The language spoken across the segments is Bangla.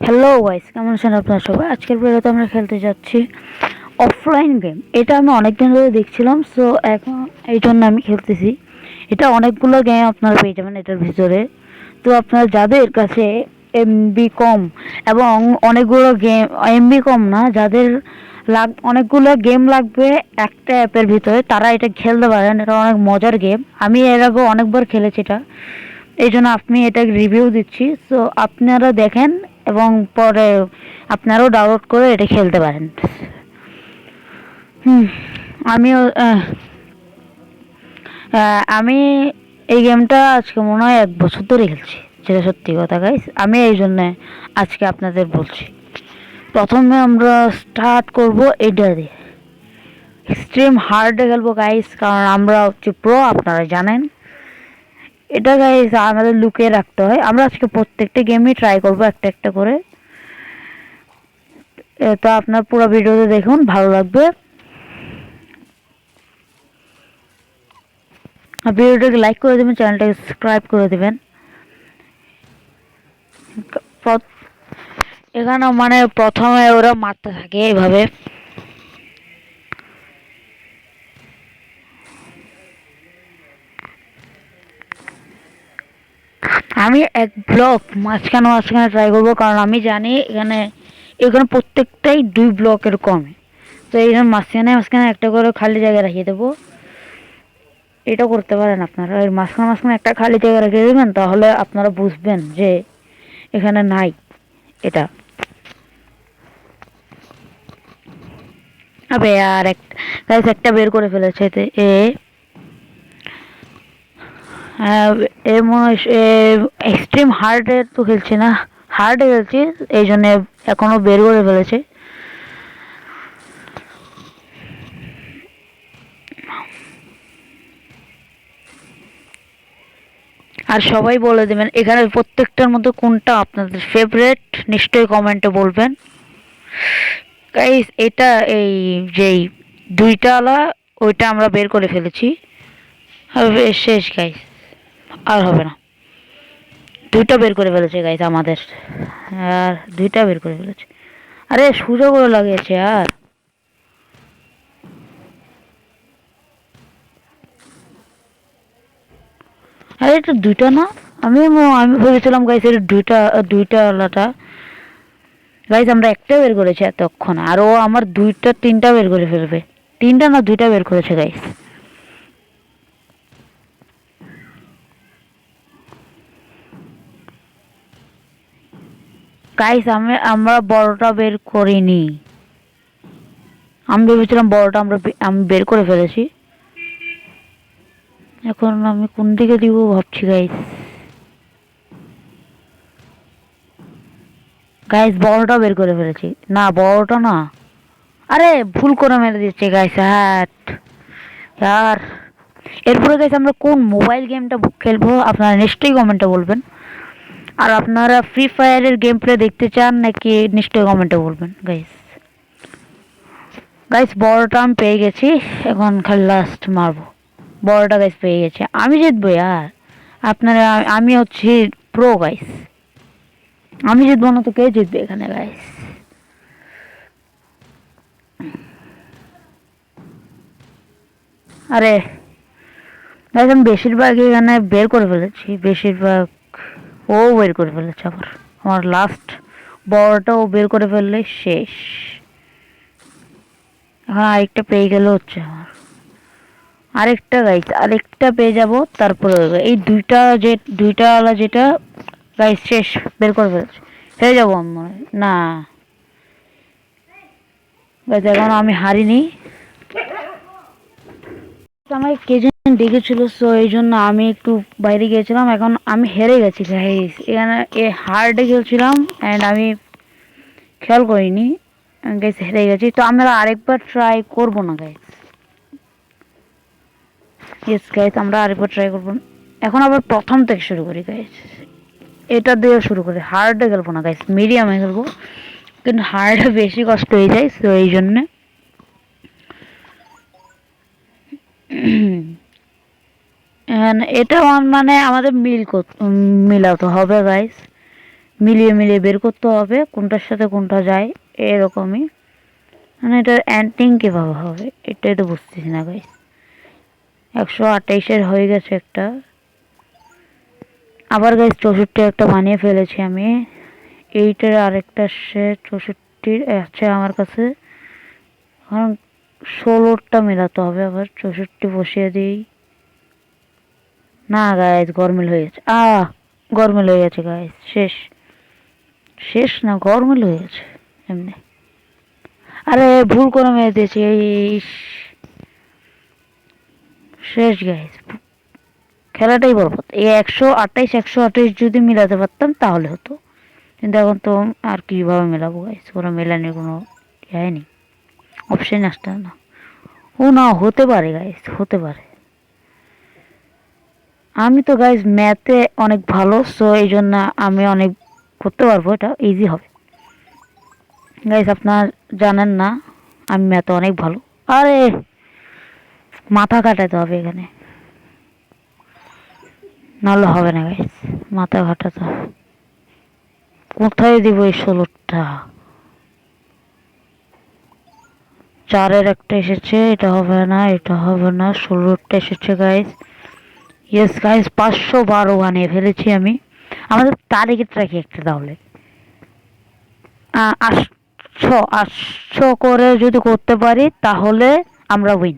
হ্যালো গাইস, কেমন আছেন আপনারা সবাই? আজকের ভিডিওতে আমরা খেলতে যাচ্ছি অফলাইন গেম। এটা আমি অনেকদিন ধরে দেখছিলাম, সো এখন এই জন্য আমি খেলতেছি। এটা অনেকগুলো গেম আপনারা পেয়ে যাবেন এটার ভিতরে। তো আপনার যাদের কাছে এমবি কম এবং অনেকগুলো গেম, এমবি কম না, যাদের অনেকগুলো গেম লাগবে একটা অ্যাপের ভিতরে, তারা এটা খেলতে পারেন। এটা অনেক মজার গেম, আমি এর আগে অনেকবার খেলেছি এটা। এই জন্য আপনি এটা রিভিউ দিচ্ছি, সো আপনারা দেখেন এবং পরে আপনারাও ডাউনলোড করে এটা খেলতে পারেন। হুম আমিও আমি এই গেমটা আজকে মনে হয় 1 বছর ধরে খেলছি, যেটা সত্যি কথা গাইস। আমি এই জন্য আজকে আপনাদের বলছি। প্রথমে আমরা স্টার্ট করব এটা দিয়ে, এক্সট্রিম হার্ডে খেলবো গাইস, কারণ আমরা হচ্ছে প্রো, আপনারা জানেন। এটা গাইস আমাদের লুকিয়ে রাখতে হয়। আমরা আজকে প্রত্যেকটা গেমই ট্রাই করবো একটা একটা করে। তো আপনার পুরো ভিডিওতে দেখুন, ভালো লাগবে। ভিডিওটাকে লাইক করে দেবেন, চ্যানেলটাকে সাবস্ক্রাইব করে দেবেন। এখানে মানে প্রথমে ওরা মারতে থাকে এইভাবে। আমি এক ব্লক মাঝখানে মাঝখানে ট্রাই করবো, কারণ আমি জানি এখানে এখানে প্রত্যেকটাই 2 ব্লকের কমে। তো এইখানে মাঝখানে মাঝখানে একটা করে খালি জায়গা রাখিয়ে দেবো। এটা করতে পারেন আপনারা, এর মাঝখানে মাঝখানে একটা খালি জায়গা রেখে দেবেন, তাহলে আপনারা বুঝবেন যে এখানে নাই এটা। আবে আর এক গাইস, একটা বের করে ফেলেছে এ। এ মনে হয় এক্সট্রিম হার্ডে তো খেলছি না, হার্ডে খেলছি, এই জন্য এখনো বের করে ফেলেছে। আর সবাই বলে দেবেন এখানে প্রত্যেকটার মধ্যে কোনটা আপনাদের ফেভারিট, নিশ্চয়ই কমেন্টে বলবেন গাইস। এটা এই যেই দুইটা আলা, ওইটা আমরা বের করে ফেলেছি। হবে শেষ গাইস, আর হবে না। দুইটা বের করে ফেলেছে গাইস আমাদের, আর দুইটা বের করে ফেলেছে। আরে সুযোগ করে লাগিয়েছে আর। আরে এটা দুইটা না, আমি আমি ভেবেছিলাম গাইস এটা দুইটা, দুইটা আলাটা। গাইস আমরা একটা বের করেছি এতক্ষণ, আর ও আমার দুইটা তিনটা বের করে ফেলবে। তিনটা না দুইটা বের করেছে গাইস। গাইস আমরা বড়টা বের করিনি। আমি ভেবেছিলাম বড়টা আমি বের করে ফেলেছি। এখন আমি কোন দিকে দিব ভাবছি গাইস। গাইস বড়টা বের করে ফেলেছি, না বড়টা না। আরে ভুল করে মেরে দিচ্ছে গাইস, হ্যাট यार। এরপরে গাইস আমরা কোন মোবাইল গেমটা খেলবো আপনারা নিশ্চয়ই কমেন্টে বলবেন। আর আপনারা ফ্রি ফায়ারের গেম প্লে দেখতে চান নাকি, নিশ্চয়ই কমেন্টে বলবেন গাইস। গাইস বড়টা আমি পেয়ে গেছি, এখন খালি লাস্ট মারবো। বড়টা গাইস পেয়ে গেছে, আমি জিতবো यार। আপনারা, আমি হচ্ছি প্রো গাইস, আমি জিতবো না তো কে জিতবে এখানে গাইস। আরে গাইস আমি বেশিরভাগ এখানে বের করে ফেলেছি, বেশিরভাগ ও বের করে ফেলেছে। আবার আমার লাস্ট বড়টাও বের করে ফেললে শেষ। এখন আরেকটা পেয়ে গেলে হচ্ছে আমার। আরেকটা গাইস, আরেকটা পেয়ে যাব, তারপরে এই দুইটা, যে দুইটা ওয়ালা যেটা গাইস শেষ, বের করে ফেলেছে। হেরে যাবো আমি মনে হয়। না গাইস এখন আমি হারিনি। আমাকে কে যেন ডেকেছিল, সো এই জন্য আমি একটু বাইরে গিয়েছিলাম। এখন আমি হেরে গেছি গাইস, এখানে হার্ডে খেলছিলাম অ্যান্ড আমি খেয়াল করিনি গাইস, হেরে গেছি। তো আমরা আরেকবার ট্রাই করবো না গাইস। ইয়েস গাইস, আমরা আরেকবার ট্রাই করবো। এখন আবার প্রথম থেকে শুরু করি গাইস, এটা দিয়ে শুরু করি। হার্ডে খেলবো না গাইস, মিডিয়ামে খেলবো, কিন্তু হার্ডে বেশি কষ্ট হয়ে যায়, তো এই জন্যে। এটা মানে আমাদের মিলাতে হবে গাইস। মিলিয়ে মিলিয়ে বের করতে হবে কোনটার সাথে কোনটা যায়, এরকমই। মানে এটার এন্ডিং কীভাবে হবে এটাই তো বুঝতেছি না গাইস। 128-এর হয়ে গেছে একটা, আবার গাইস 64 একটা বানিয়ে ফেলেছি আমি। এইটার আরেকটা সে 64 আছে আমার কাছে, কারণ 16টা মেলাতে হবে। আবার 64 বসিয়ে দিই। না গাইস গরমিল হয়ে গেছে, গরমিল হয়ে গেছে গাইস, শেষ। শেষ না, গরমিল হয়ে গেছে এমনি। আরে ভুল করে মেরে দিয়েছি, শেষ গাইস, খেলাটাই বরবাদ। এই 128 যদি মিলাতে পারতাম তাহলে হতো, কিন্তু এখন তো আর কিভাবে মেলাবো গাইস, ওরা মেলানোর কোনো ইয়ে নেই, অপশন আসতে না। ও না, হতে পারে গাইস, হতে পারে। আমি তো গাইস ম্যাথে অনেক ভালো, সো এই জন্য আমি অনেক করতে পারবো, এটা ইজি হবে গাইস। আপনার জানেন না আমি ম্যাথে অনেক ভালো। আরে মাথা কাটাতে হবে এখানে, নাহলে হবে না গাইস, মাথা কাটাতে হবে। কোথায় দিব এই 16টা? 4-এর একটা এসেছে, এটা হবে না, এটা হবে না। 16টা এসেছে গাইস। ইয়েস গাইস, 512 বানিয়ে ফেলেছি আমি। আমাদের টার্গেট রাখি একটা তাহলে, 800 করে যদি করতে পারি তাহলে আমরা উইন,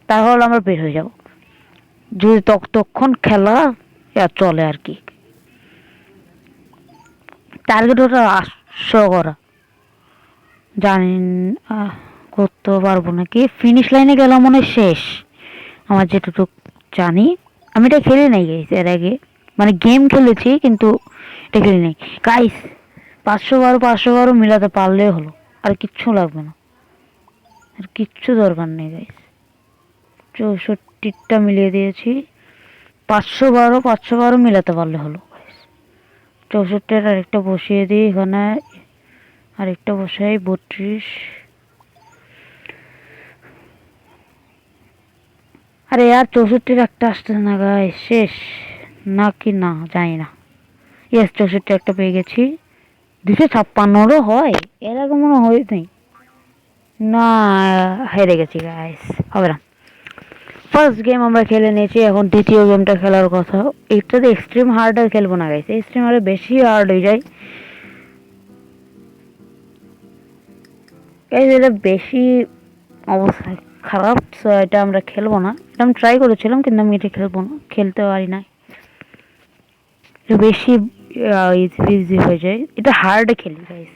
তাহলে আমরা বের হয়ে যাব। যদি ততক্ষণ খেলা চলে আর কি। টার্গেট ওটা 800 করা, জানি করতে পারবো নাকি। ফিনিশ লাইনে গেলাম মনে হয় শেষ, আমার যেটুকু জানি। আমি এটা খেলে নাই গাইস এর আগে, মানে গেম খেলেছি কিন্তু এটা খেলি নাই গাইস। 512 মিলাতে পারলেই হলো, আর কিচ্ছু লাগবে না, আর কিচ্ছু দরকার নেই গাইস। 64টা মিলিয়ে দিয়েছি, 512 মিলাতে পারলে হলো গাইস। 64-এর আরেকটা বসিয়ে দিই এখানে, আরেকটা বসাই 32। আরে यार 64-এর একটা আসছে না গাইস, শেষ নাকি না জানি না। ইয়েস 64 একটা পেয়ে গেছি। 256-রও হয়, এর আগে মনে হয় নাই। না, হেরে গেছি গাইস, হবে না। ফার্স্ট গেম আমরা খেলে নিয়েছি, এখন দ্বিতীয় গেমটা খেলার কথা। এটাতে এক্সট্রিম হার্ড আর খেলবো না গাইস, এক্সট্রিম হার্ডে বেশি হার্ড হয়ে যায় গাইস, এটা বেশি অবস্থা খারাপ। সো এটা আমরা খেলবো না, এটা আমি ট্রাই করেছিলাম কিন্তু আমি এটা খেলবো না, খেলতে পারি না, এটা বেশি ইজি হয়ে যায়। এটা হার্ডে খেলি গাইস,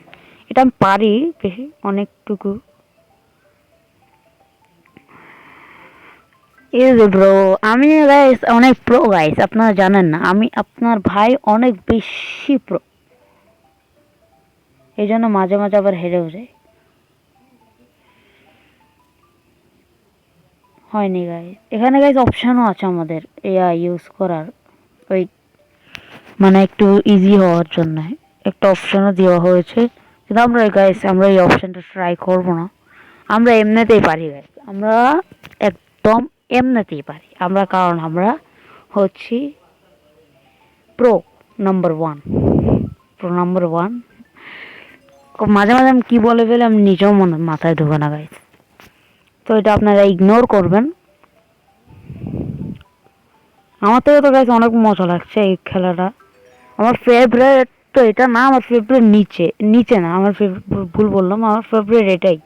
এটা আমি পারি বেশি অনেকটুকু। ইজি ব্রো, আমি গাইস অনেক প্রো গাইস, আপনারা জানেন না, আমি আপনার ভাই অনেক বেশি প্রো, এই জন্য মাঝে মাঝে আবার হেরেও যায়। হয়নি গাইস, এখানে গাইস অপশানও আছে আমাদের এআই ইউজ করার, ওই মানে একটু ইজি হওয়ার জন্য একটা অপশানও দেওয়া হয়েছে, কিন্তু আমরা গাইস আমরা এই অপশানটা ট্রাই করবো না। আমরা এমনিতেই পারি গাইস, আমরা একদম এমনিতেই পারি আমরা, কারণ আমরা হচ্ছি প্রো নাম্বার 1, প্রো নাম্বার 1। মাঝে মাঝে আমি কী বলে ফেলে আমি নিজেও মাথায় ঢোকে না গাইস, তো এটা আপনারা ইগনোর করবেন। আমার থেকে তো গাইস অনেক মজা লাগছে এই খেলাটা। আমার ফেভারিট তো এটা না, আমার ফেভারিট নিচে নিচে না, আমার ভুল বললাম, আমার ফেভারিট এটাই।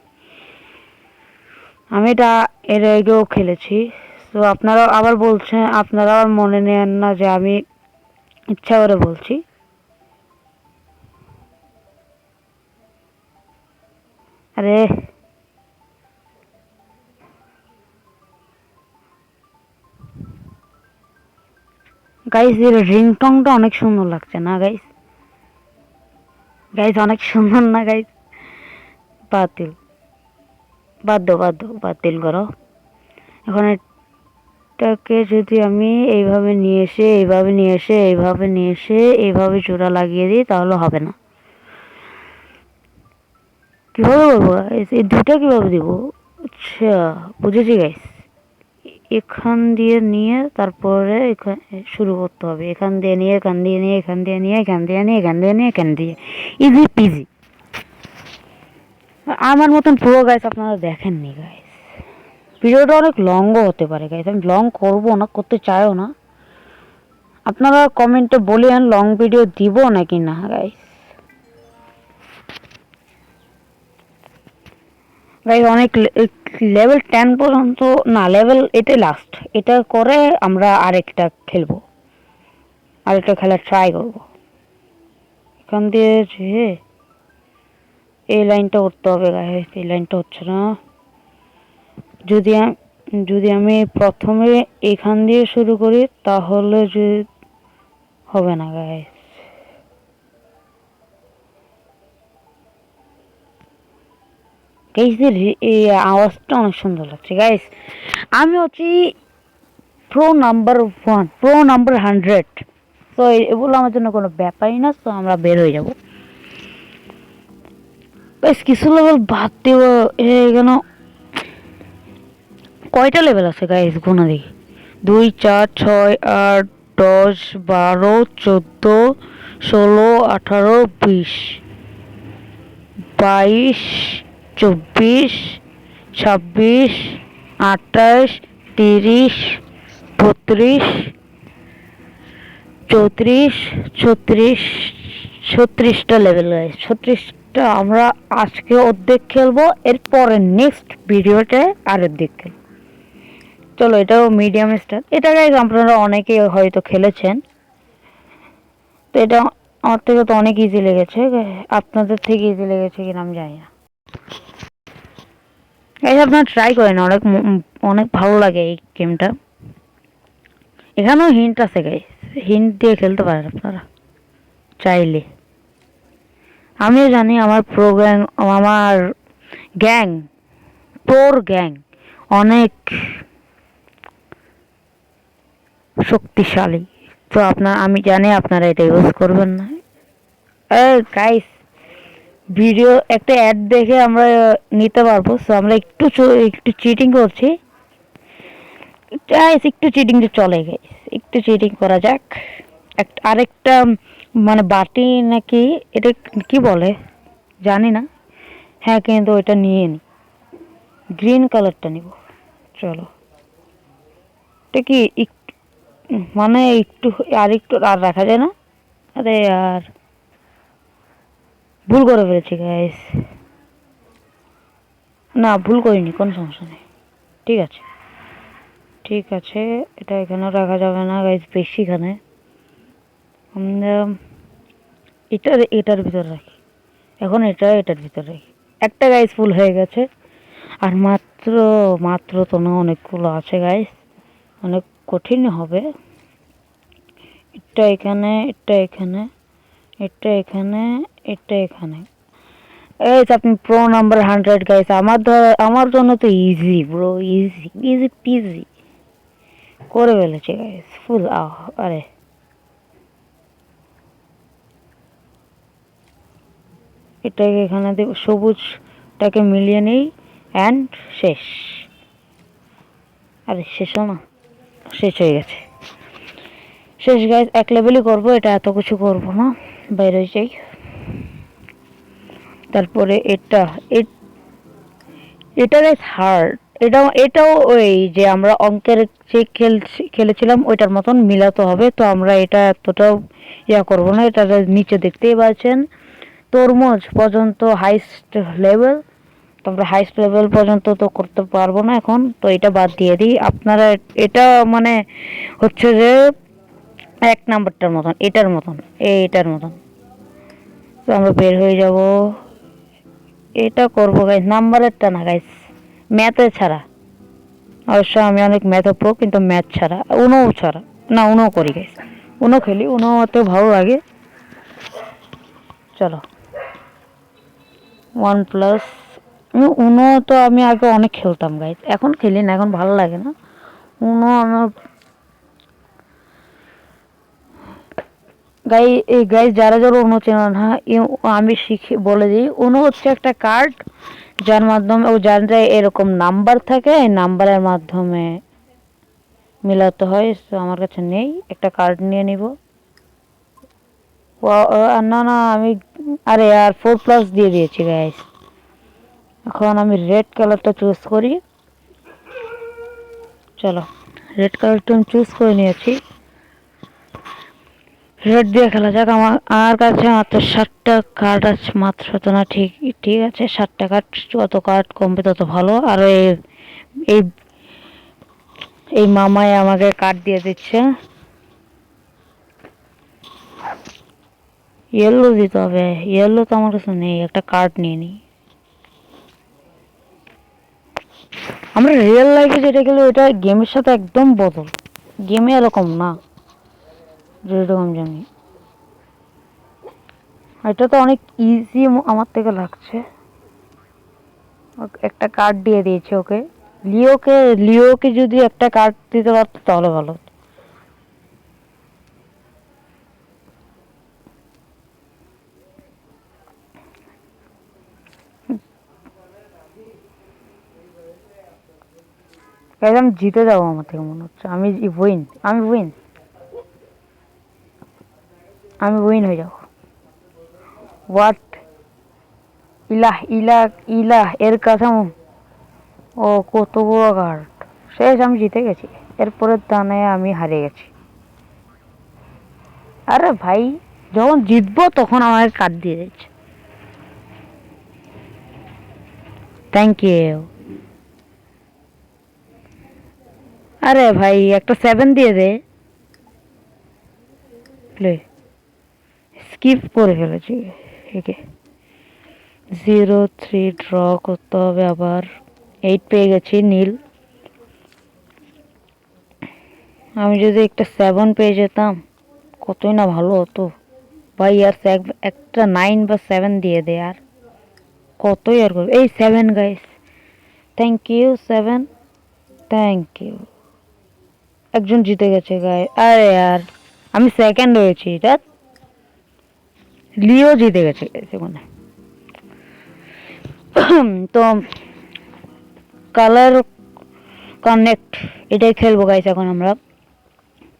আমি এটা এর আগেও খেলেছি। তো আপনারা আবার বলছেন, আপনারা আবার মনে নেন না যে আমি ইচ্ছা করে বলছি। আরে গাইস এর রিংটংটা অনেক সুন্দর লাগছে না গাইস? গাইস অনেক সুন্দর না গাইস? বাতিল, বাতিল করো। এখন এটাকে যদি আমি এইভাবে নিয়ে এসে এইভাবে নিয়ে এসে এইভাবে নিয়ে এসে এইভাবে জোড়া লাগিয়ে দিই তাহলে হবে না। কীভাবে করবো গাইস, এই দুটা কীভাবে দিব? আচ্ছা বুঝেছি গাইস, এখান দিয়ে নিয়ে তারপরে শুরু করতে হবে, এখান দিয়ে নিয়ে এখান দিয়ে নিয়ে এখান দিয়ে নিয়ে এখান দিয়ে নিয়ে এখান দিয়ে নিয়ে এখান দিয়ে, ইজি পিজি। আমার মতন পুরো গাইস আপনারা দেখেননি গাইস, ভিডিওটা অনেক লংও হতে পারে গাইস, আমি লং করবো না, করতে চাইও না। আপনারা কমেন্টে বলেন লং ভিডিও দিব নাকি না গাইস। গাইস অনেক লেভেল 10 পর্যন্ত না, লেভেল এটাই লাস্ট, এটা করে আমরা আরেকটা খেলবো, আরেকটা খেলা ট্রাই করবো। এখান দিয়ে যে এই লাইনটা উঠতে হবে গাইস, এই লাইনটা হচ্ছে না। যদি আমি প্রথমে এখান দিয়ে শুরু করি তাহলে যে হবে না গাইস। গাইস এই আওয়াজটা অনেক সুন্দর লাগছে গাইস। আমি হচ্ছি প্রো নাম্বার 1, প্রো নাম্বার 100। তো এগুলো আমার জন্য কোনো ব্যাপারই না। তো আমরা বের হয়ে যাবো গাইস। কিছু লেভেল বাদ দেব, এখানে কয়টা লেভেল আছে গাইস গুণা দেখি। 2 4 6 8 10 12 14 16 18 20 22 24 26 28 30 32 34 36 36টা লেভেল গাইস, 36টা আমরা আজকে অর্ধেক খেলবো, এরপরে নেক্সট ভিডিওতে আর অর্ধেক খেলবো। চলো এটাও মিডিয়াম স্টার, এটা গাইস আপনারা অনেকেই হয়তো খেলেছেন। তো এটা আমার থেকে তো অনেক ইজি লেগেছে, আপনাদের থেকে ইজি লেগেছে কিনা আমি জানি না গাইস। আপনারা ট্রাই করেন, অনেক অনেক ভালো লাগে এই গেমটা। এখানেও হিন্ট আছে গাইস, হিন্ট দিয়ে খেলতে পারেন আপনারা চাইলে। আমিও জানি আমার প্রোগ্রাম, আমার গ্যাং, প্রোর গ্যাং অনেক শক্তিশালী। তো আমি জানি আপনারা এটা ইউজ করবেন না। গাইস ভিডিও একটা অ্যাড দেখে আমরা নিতে পারবো, সো আমরা একটু চিটিং করছি গাইস, একটু চিটিং যে চলে গাইস, একটু চিটিং করা যাক। আরেকটা মানে বাটি নাকি এটা কি বলে জানি না, হ্যাঁ কিন্তু ওইটা নিয়ে নি, গ্রিন কালারটা নিব। চলো এটা কি মানে একটু আর রাখা যায় না? আরে আর ভুল করে ফেলেছি গাইস। না ভুল করিনি, কোনো সমস্যা নেই, ঠিক আছে ঠিক আছে। এটা এখানেও রাখা যাবে না গাইস, বেশি এখানে আমরা এটার ভিতর রাখি। এখন এটার ভিতর রাখি। একটা গাইস ফুল হয়ে গেছে, আর মাত্র তো না, অনেকগুলো আছে গাইস, অনেক কঠিন হবে। এটা এখানে, এটা এখানে, এটা এখানে, এটা এখানে। এই আপনি প্রো নাম্বার 100 গাইস, আমার জন্য তো easy bro, easy easy PG করে ফেলেছে গাইস ফুল। আরে এটাকে এখানে দেব, সবুজটাকে মিলিয়ে নেই, অ্যান্ড শেষ। আরে শেষ না, শেষ হয়ে গেছে, শেষ গাইস। এক লেভেলই করবো এটা, এত কিছু করবো না, বাইরে যাই। তারপরে এটা গাইস হার্ড, এটাও ওই যে আমরা অঙ্কের যে খেলেছিলাম ওইটার মতন মিলাতে হবে। তো আমরা এটা এতটাও করবো না। এটা নিচে দেখতেই পাচ্ছেন তরমুজ পর্যন্ত হাইস্ট লেভেল, তো আমরা হাইস্ট লেভেল পর্যন্ত তো করতে পারবো না এখন, তো এটা বাদ দিয়ে দিই। আপনারা এটা মানে হচ্ছে যে 1 নাম্বারটার মতন, এটার মতন, এটার মতন। তো আমরা বের হয়ে যাব, এটা করবো গাইস, নাম্বারেরটা না গাইস, ম্যাথে ছাড়া। অবশ্য আমি অনেক ম্যাথ প্রো, কিন্তু ম্যাথ ছাড়া, উনো ছাড়া না, উনো করি গাইস, উনো খেলি, উনোতে ভালো লাগে। চলো 1+, উনো তো আমি আগে অনেক খেলতাম গাইস, এখন খেলি না, এখন ভালো লাগে না উনো আমার। গাইস যারা উনো চেনা না, আমি বলে দিই, উনো হচ্ছে একটা কার্ড যার মাধ্যমে ও জানতে এরকম নাম্বার থাকে, এই নাম্বারের মাধ্যমে মিলাতে হয়, তো আমার কাছে নেই, একটা কার্ড নিয়ে নিব। না না আমি, আরে আর 4+ দিয়ে দিয়েছি গাইস। এখন আমি রেড কালারটা চুজ করি। চলো, রেড কালারটা আমি চুজ করে নিয়েছি। রেড দিয়ে খেলা যাক। আমার কাছে মাত্র 7টা কার্ড আছে মাত্র, তো না ঠিক ঠিক আছে 7টা কার্ড, যত কার্ড কমবে তত ভালো। আর এই এই মামাই আমাকে কার্ড দিয়ে দিচ্ছে। ইয়েলো দিতে হবে, ইয়েলো তো আমার কাছে নেই, একটা কার্ড নিয়ে নিই। আমরা রিয়েল লাইফে যেটা খেলি ওটা গেমের সাথে একদম বদল, গেমে এরকম না যেরকম জানি। এটা তো অনেক ইজি আমার থেকে লাগছে। একটা কার্ড দিয়ে দিয়েছে ওকে। লিওকে যদি একটা কার্ড দিতে পারতো তাহলে ভালো হতো। আমি জিতে যাবো আমার থেকে মনে হচ্ছে। আমি উইন, আমি উইন, আমি উইন হয়ে যাবো। হোয়াট? ইলাহ ইলাহ ইলাহ এর কাছাম। ও কত বড় কার্ড! শেষ, আমি জিতে গেছি। এরপরের দানে আমি হারিয়ে গেছি। আরে ভাই, যখন জিতবো তখন আমাকে কার্ড দিয়ে দিচ্ছে। Thank you. আরে ভাই, একটা 7 দিয়ে দে। প্লে স্কিপ করে ফেলেছি একে। 0-3 ড্র করতে হবে আবার। 8 পেয়ে গেছি, নীল। আমি যদি একটা 7 পেয়ে যেতাম কতই না ভালো হতো ভাই। আর একটা 9 বা 7 দিয়ে দে, আর কতই আর করবে। এই 7 guys, thank you 7, thank you. একজন জিতে গেছে গাই। আরে আর আমি সেকেন্ড হয়েছি, এটা লিও জিতে গেছে মানে। তো কালার কানেক্ট এটাই খেলবো গাইস এখন আমরা।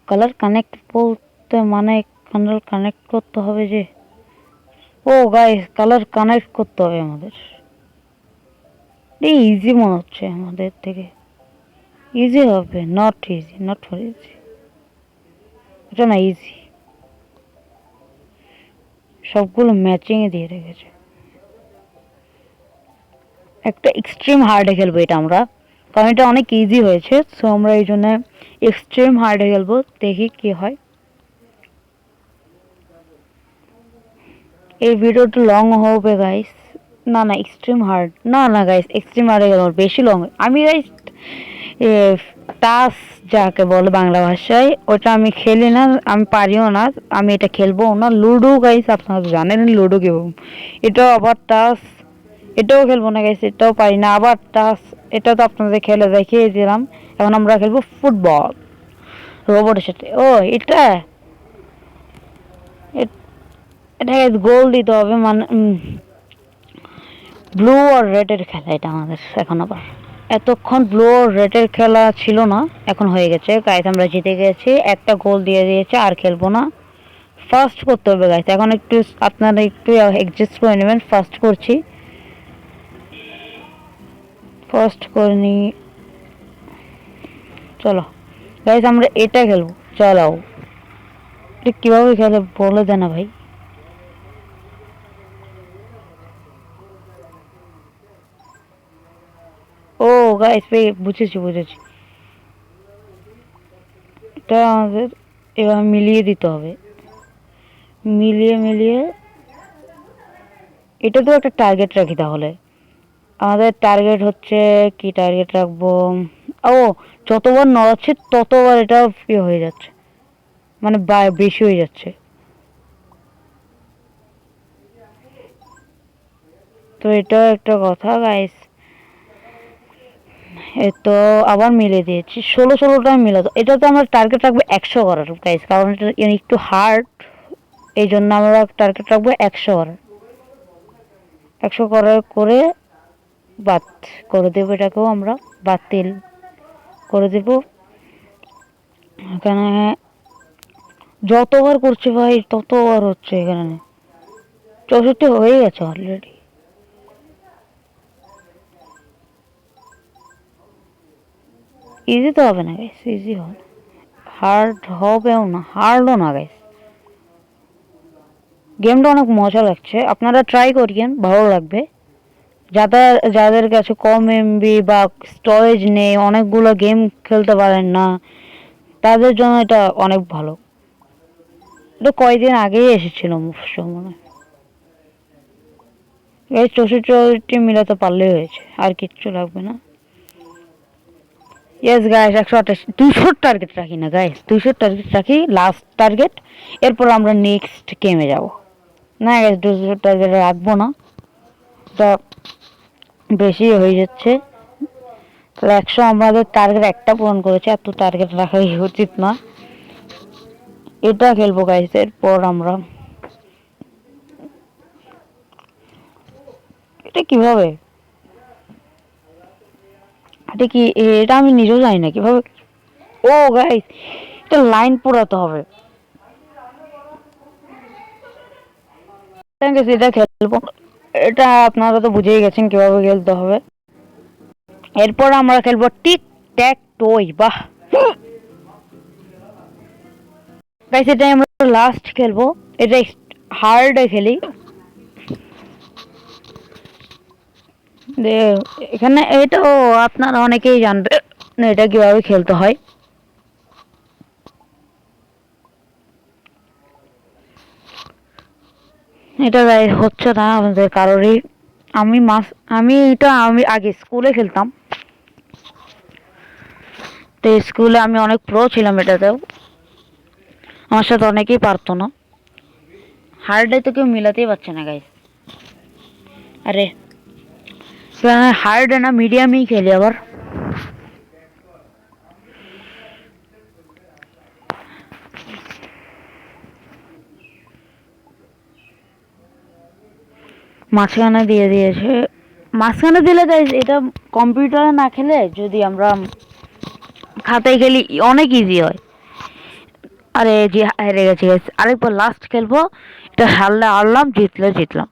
কালার কানেক্ট বলতে মানে কালার কানেক্ট করতে হবে যে, ও গাইস কালার কানেক্ট করতে হবে আমাদের। এই ইজি মনে হচ্ছে আমাদের থেকে। ইজি হবে, not easy, not for easy. এটা না ইজি, সবগুলো ম্যাচিংয়ে দিয়ে রেখেছে। একটা এক্সট্রিম হার্ডে খেলবো এটা আমরা, কারণ এটা অনেক ইজি হয়েছে। সো আমরা এই জন্য এক্সট্রিম হার্ডে খেলবো, দেখি কি হয়। এই ভিডিওটা লং হবে গাইস। না না এক্সট্রিম হার্ড, না না গাইস এক্সট্রিম হার্ডে গেল বেশি লং। আমি গাইস টাস যাকে বলে বাংলা ভাষায়, ওটা আমি খেলি না, আমি পারিও না, আমি এটা খেলবো না। লুডো গাইস আপনারা জানেন লুডো কি, এটাও আবার টাস, এটাও খেলবো না গাইস, এটাও পারি না। আবার টাস, এটা তো আপনাদের খেলে দেখিয়ে দিলাম। এখন আমরা খেলবো ফুটবল রোবটের সাথে। ও এটা এটা গোল দিতে হবে মানে, ব্লু আর রেডের খেলা এটা আমাদের এখন। আবার এতক্ষণ ব্লু আর রেডের খেলা ছিল না, এখন হয়ে গেছে গাইস। আমরা জিতে গেছি, একটা গোল দিয়ে দিয়েছে, আর খেলবো না। ফার্স্ট করতে হবে গাইস এখন। একটু আপনারা একটু অ্যাডজাস্ট করে নেবেন। ফার্স্ট করছি, ফার্স্ট করে নি। চলো গাইস আমরা এটা খেলবো, চালাও। এটা কীভাবে খেলে বলে দে না ভাই। ও গাইস বুঝেছি বুঝেছি। এটা আমাদের এবার মিলিয়ে দিতে হবে। মিলিয়ে মিলিয়ে এটা তো একটা টার্গেট রাখি তাহলে। আমাদের টার্গেট হচ্ছে কি, টার্গেট রাখবো, ও যতবার নড়াচ্ছে ততবার এটা ইয়ে হয়ে যাচ্ছে, মানে বেশি হয়ে যাচ্ছে। তো এটা একটা কথা গাইস। তো আবার মিলে দিয়েছি, 16-16টা মিলাতো। এটা তো আমরা টার্গেট রাখবো 100 করার গাইস, কারণ এটা একটু হার্ড, এই জন্য আমরা টার্গেট রাখবো 100 করার। 100 করার করে বাদ করে দেবো, এটাকেও আমরা বাতিল করে দেব। এখানে যতবার করছে ভাই ততবার হচ্ছে। এখানে 64 হয়ে গেছে অলরেডি। ইজি তো হবে না গাইস, ইজি হবে, হার্ড হবেও না, হার্ডও না গাইস। গেমটা অনেক মজা লাগছে, আপনারা ট্রাই করিয়েন, ভালো লাগবে। যাদের যাদের কাছে কম এমবি বা স্টোরেজ নেই, অনেকগুলো গেম খেলতে পারেন না, তাদের জন্য এটা অনেক ভালো। এটা কয়েকদিন আগেই এসেছিল অবশ্য মনে হয়। এই 64 মিলাতে পারলেই হয়েছে, আর কিচ্ছু লাগবে না। ইয়েস গাইস, 128, 200 টার্গেট রাখি না গাইস, 200 টার্গেট রাখি, লাস্ট টার্গেট। এরপর আমরা নেক্সট গেমে যাব। না গাইস, 200 টার্গেট রাখবো না, এটা বেশি হয়ে যাচ্ছে। তাহলে 100 আমাদের টার্গেট একটা পূরণ করেছে, এত টার্গেট রাখাই উচিত না। এটা খেলবো গাইস, এরপর আমরা এটা কিভাবে, এটা কি, এটা আমি নিজেও জানি না কিভাবে। ও গাইস, এটা লাইন পোড়াতে হবে। এটা খেলবো, এটা আপনারা তো বুঝেই গেছেন কিভাবে খেলতে হবে। এরপর আমরা খেলবো টিক ট্যাক টয়। বাহ গাইস, এটা আমরা লাস্ট খেলবো, এটা হার্ডে খেলি। এখানে এটাও আপনারা অনেকেই জানবে এটা কিভাবে খেলতে হয়। এটা হচ্ছে না আমাদের কারোরই। আমি এটা আমি আগে স্কুলে খেলতাম, তো স্কুলে আমি অনেক প্রো ছিলাম এটাতেও, আমার সাথে অনেকেই পারতো না। হার্ডে তো কেউ মিলাতেই পারছে না গাইস। আরে হার্ডে না, মিডিয়ামই খেলি আবার। মাঝখানে দিয়ে দিয়েছে, মাঝখানে দিলে গাইস এটা কম্পিউটারে না খেলে যদি আমরা খাতায় খেলি অনেক ইজি হয়। আরে জি, হেরে গেছি গাইস, আরেকবার লাস্ট খেলবো। এটা হারলে হারলাম, জিতলে জিতলাম,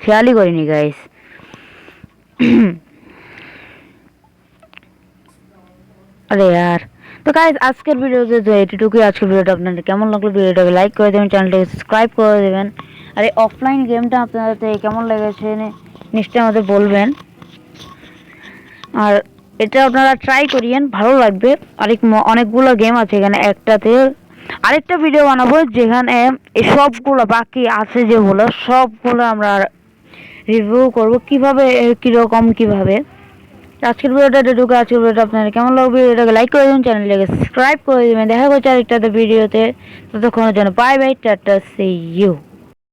খেয়ালই করিনি গাইস। আরে यार, তো গাইস আজকের ভিডিওতে তো এটুকুই। আজকের ভিডিওটা আপনাদের কেমন লাগলো, ভিডিওটাকে লাইক করে দেবেন, চ্যানেলটাকে সাবস্ক্রাইব করে দেবেন। আর এই অফলাইন গেমটা আপনাদের কেমন লেগেছে নিশ্চয়ই আমাদের বলবেন। আর এটা আপনারা ট্রাই করিয়েন, ভালো লাগবে। অনেকগুলো গেম আছে এখানে একটাতে। আরেকটা ভিডিও বানাবো যেখানে এই সবগুলো বাকি আছে যেগুলো সবগুলো আমরা রিভিউ করব, কিভাবে কিরকম কিভাবে। আজকের ভিডিওটা এটুকু। আজকের ভিডিওটা আপনাদের কেমন লাগবে, ভিডিওটাকে লাইক করে দেবেন, চ্যানেলটাকে সাবস্ক্রাইব করে দেবেন। দেখা হচ্ছে আরেকটাতে ভিডিওতে, ততক্ষণের জন্য বাই বাই, টাটা, সি ইউ।